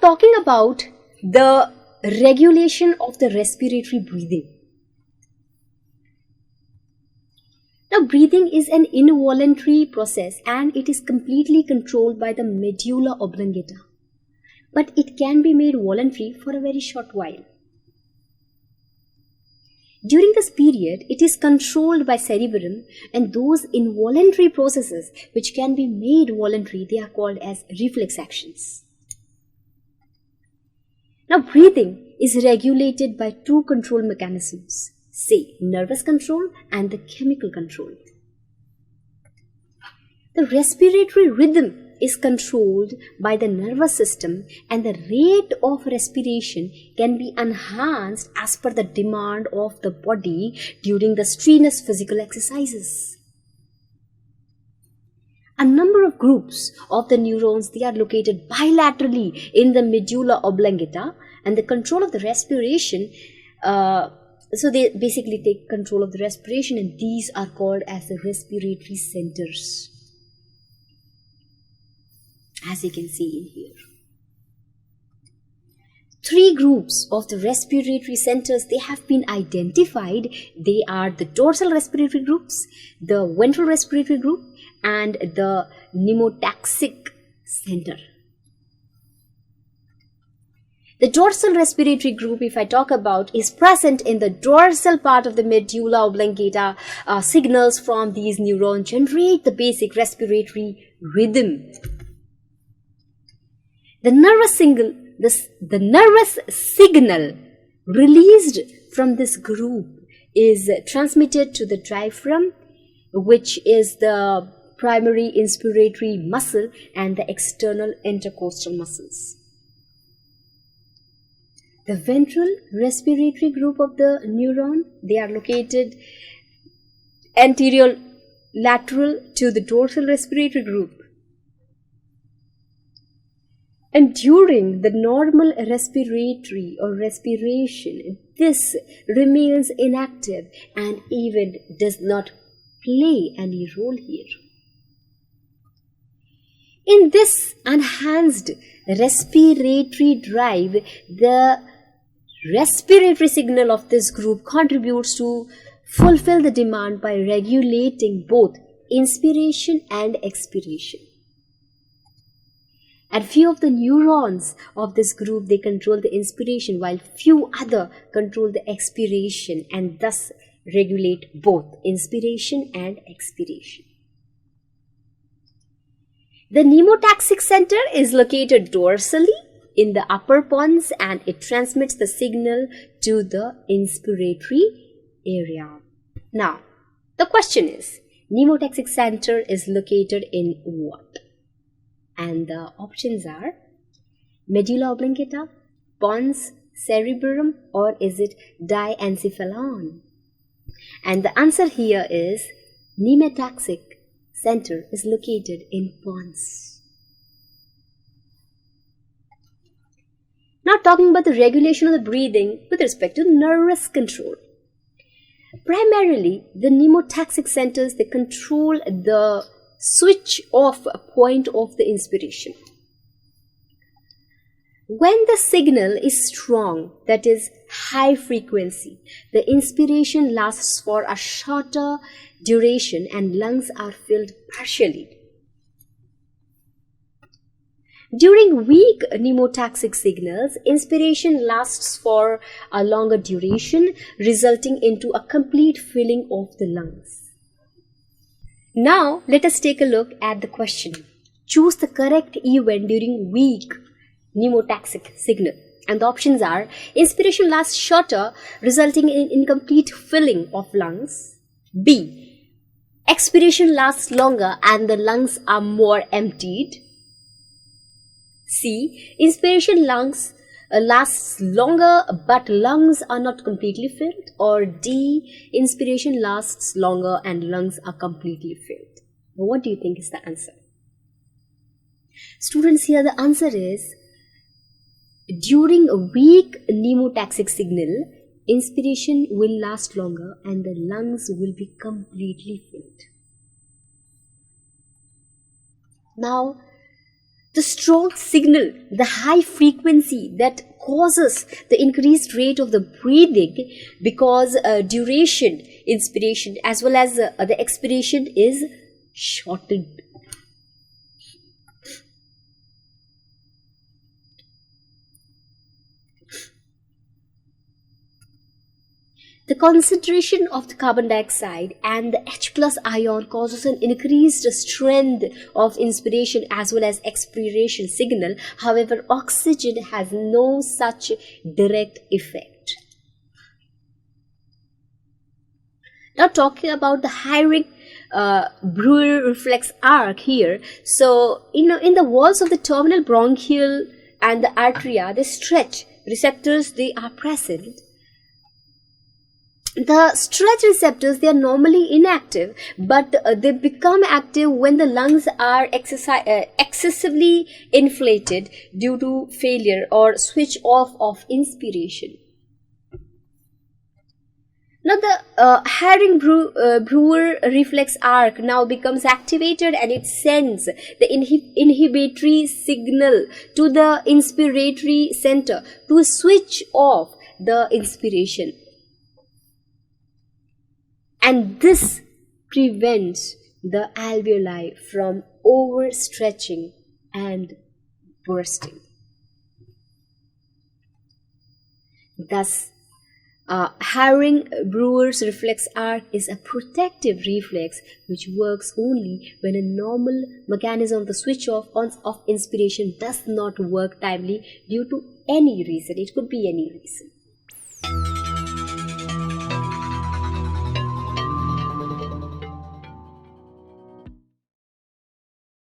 talking about the regulation of the respiratory breathing. Now, breathing is an involuntary process and it is completely controlled by the medulla oblongata. But it can be made voluntary for a very short while. During this period, it is controlled by cerebrum, and those involuntary processes which can be made voluntary, they are called as reflex actions. Now, breathing is regulated by two control mechanisms, say nervous control and the chemical control. The respiratory rhythm is controlled by the nervous system, and the rate of respiration can be enhanced as per the demand of the body during the strenuous physical exercises. A number of groups of the neurons, they are located bilaterally in the medulla oblongata, and the control of the respiration, so they basically take control of the respiration, and these are called as the respiratory centers, as you can see in here. Three groups of the respiratory centers, they have been identified. They are the dorsal respiratory groups, the ventral respiratory group, and the pneumotaxic center. The dorsal respiratory group, if I talk about, is present in the dorsal part of the medulla oblongata. Signals from these neurons generate the basic respiratory rhythm. The nervous signal released from this group is transmitted to the diaphragm, which is the primary inspiratory muscle, and the external intercostal muscles. The ventral respiratory group of the neuron, they are located anterior lateral to the dorsal respiratory group. And during the normal respiratory or respiration, this remains inactive and even does not play any role here. In this enhanced respiratory drive, the respiratory signal of this group contributes to fulfill the demand by regulating both inspiration and expiration. And few of the neurons of this group, they control the inspiration, while few other control the expiration, and thus regulate both inspiration and expiration. The pneumotaxic center is located dorsally in the upper pons, and it transmits the signal to the inspiratory area. Now, the question is, pneumotaxic center is located in what? And the options are medulla oblongata, pons, cerebrum, or is it diencephalon? And the answer here is pneumotaxic center is located in pons. Now talking about the regulation of the breathing with respect to nervous control. Primarily, the pneumotaxic centers, they control the switch off point of the inspiration. When the signal is strong, that is high frequency, the inspiration lasts for a shorter duration and lungs are filled partially. During weak pneumotaxic signals, inspiration lasts for a longer duration, resulting into a complete filling of the lungs. Now, let us take a look at the question. Choose the correct event during weak pneumotaxic signal. And the options are: inspiration lasts shorter, resulting in incomplete filling of lungs. B. Expiration lasts longer and the lungs are more emptied. C. Inspiration lasts longer but lungs are not completely filled. Or D. Inspiration lasts longer and lungs are completely filled. Now, what do you think is the answer? Students, here the answer is, during a weak pneumotaxic signal, inspiration will last longer and the lungs will be completely filled. Now, the strong signal, the high frequency that causes the increased rate of the breathing, because duration, inspiration as well as the expiration is shortened. The concentration of the carbon dioxide and the H plus ion causes an increased strength of inspiration as well as expiration signal. However, oxygen has no such direct effect. Now talking about the Herring-Brewer reflex arc here. So, in the walls of the terminal bronchial and the arteria, they stretch. Receptors, they are present. The stretch receptors, they are normally inactive, but they become active when the lungs are excessively inflated due to failure or switch off of inspiration. Now the Herring-Brewer reflex arc now becomes activated, and it sends the inhibitory signal to the inspiratory center to switch off the inspiration. And this prevents the alveoli from overstretching and bursting. Thus, Herring-Brewer's reflex arc is a protective reflex which works only when a normal mechanism of the switch off of inspiration does not work timely due to any reason. It could be any reason.